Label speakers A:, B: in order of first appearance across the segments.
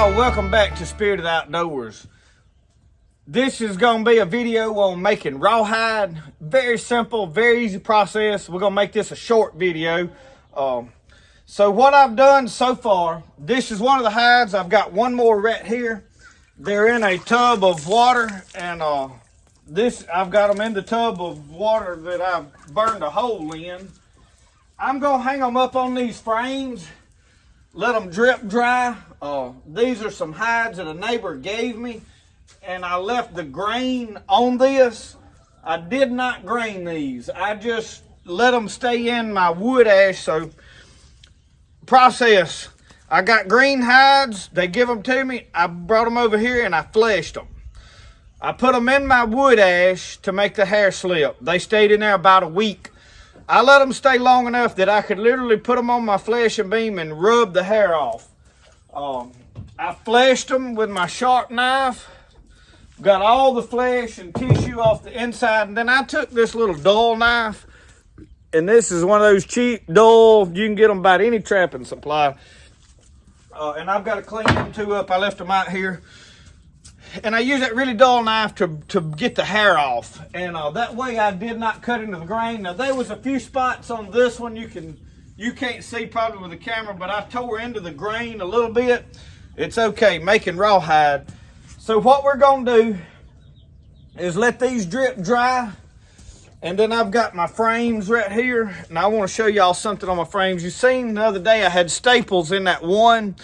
A: y'all, welcome back to Spirited Outdoors. This is going to be a video on making rawhide. Very simple, very easy process. We're going to make this a short video. So what I've done so far, this is one of the hides. I've got one more right here. They're in a tub of water, and I've got them in the tub of water that I've burned a hole in. I'm going to hang them up on these frames, let them drip dry. These are some hides that a neighbor gave me, and I left the grain on this. I did not grain these. I just let them stay in my wood ash. So process, I got green hides. They give them to me. I brought them over here and I fleshed them. I put them in my wood ash to make the hair slip. They stayed in there about a week. I let them stay long enough that I could literally put them on my fleshing beam and rub the hair off. I fleshed them with my sharp knife, got all the flesh and tissue off the inside, and then I took this little dull knife, and this is one of those cheap, dull, you can get them about any trapping supply. And I've got to clean them two up. I left them out here. And I use that really dull knife to get the hair off. And that way I did not cut into the grain. Now there was a few spots on this one you can't see probably with the camera, but I tore into the grain a little bit. It's okay, making rawhide. So what we're gonna do is let these drip dry. And then I've got my frames right here. And I wanna show y'all something on my frames. You seen the other day I had staples in that one.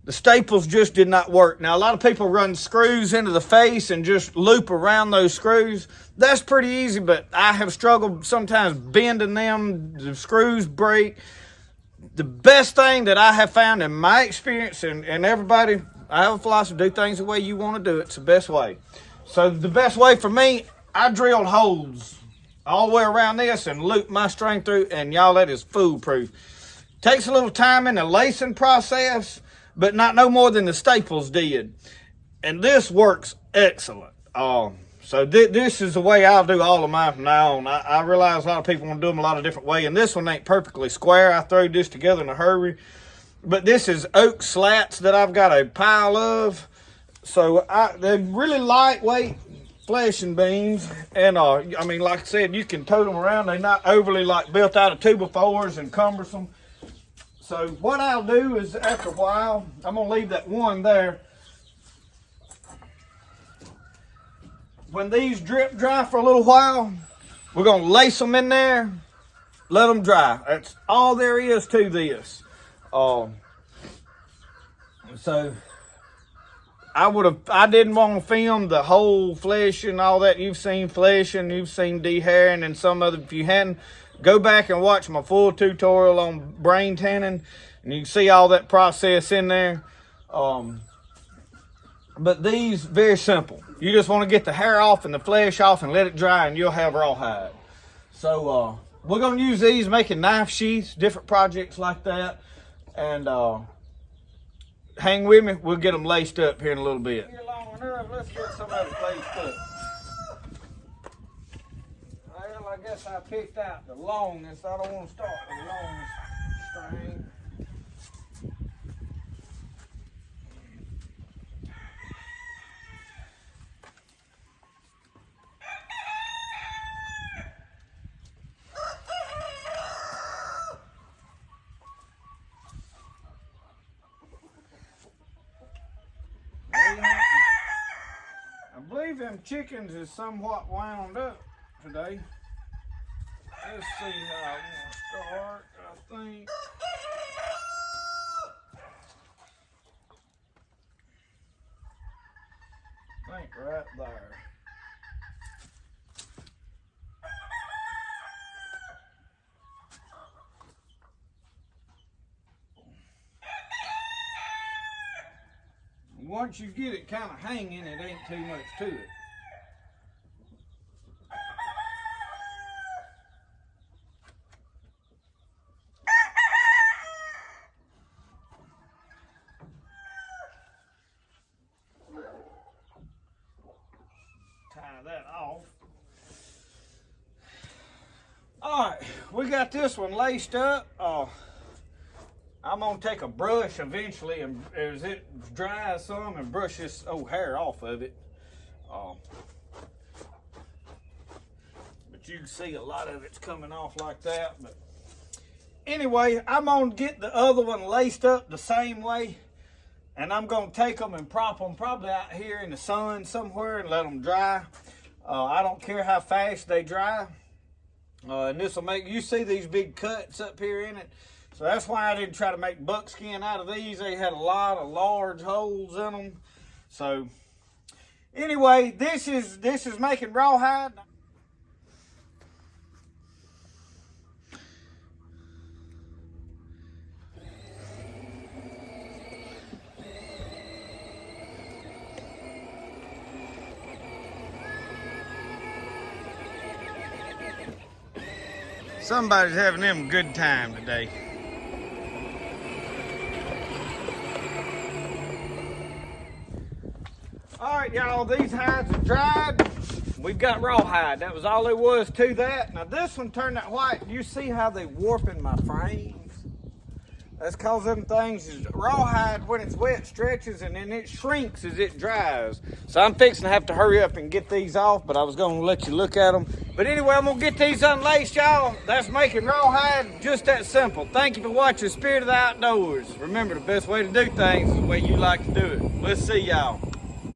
A: The staples just did not work. Now, a lot of people run screws into the face and just loop around those screws. That's pretty easy, but I have struggled sometimes bending them. The screws break. The best thing that I have found in my experience, and everybody, I have a philosophy, do things the way you want to do it. It's the best way. So the best way for me, I drilled holes all the way around this and looped my string through, and y'all, that is foolproof. Takes a little time in the lacing process, but not no more than the staples did. And this works excellent. So this is the way I'll do all of mine from now on. I realize a lot of people want to do them a lot of different ways, and this one ain't perfectly square. I threw this together in a hurry. But this is oak slats that I've got a pile of. So they're really lightweight fleshing beams. And I mean, like I said, you can tote them around. They're not overly like built out of 2x4s and cumbersome. So what I'll do is, after a while, I'm going to leave that one there. When these drip dry for a little while, we're going to lace them in there, let them dry. That's all there is to this. So I didn't want to film the whole flesh and all that. You've seen flesh and you've seen dehairing and some other. If you hadn't, go back and watch my full tutorial on brain tanning, and you can see all that process in there. But these, very simple. You just want to get the hair off and the flesh off and let it dry, and you'll have rawhide. So we're going to use these making knife sheaths, different projects like that. And hang with me, we'll get them laced up here in a little bit. Here long enough, let's get some of it laced up. Well, I guess I picked out the longest. I don't want to start the longest string. I believe them chickens is somewhat wound up today. Let's see how I want to start, I think. Right there. Once you get it kind of hanging, it ain't too much to it. Tie that off. All right, we got this one laced up. I'm gonna take a brush eventually, and as it dries some, and brush this old hair off of it. But you can see a lot of it's coming off like that. But anyway, I'm gonna get the other one laced up the same way, and I'm gonna take them and prop them probably out here in the sun somewhere and let them dry. I don't care how fast they dry. And this will make, you see these big cuts up here in it. So that's why I didn't try to make buckskin out of these. They had a lot of large holes in them. So anyway, this is making rawhide. Somebody's having them a good time today. All right, y'all, these hides are dried. We've got rawhide. That was all there was to that. Now this one turned out white. You see how they warping my frames? That's cause them things is rawhide when it's wet stretches and then it shrinks as it dries. So I'm fixing to have to hurry up and get these off, but I was gonna let you look at them. But anyway, I'm gonna get these unlaced, y'all. That's making rawhide just that simple. Thank you for watching Spirit of the Outdoors. Remember, the best way to do things is the way you like to do it. Let's see y'all.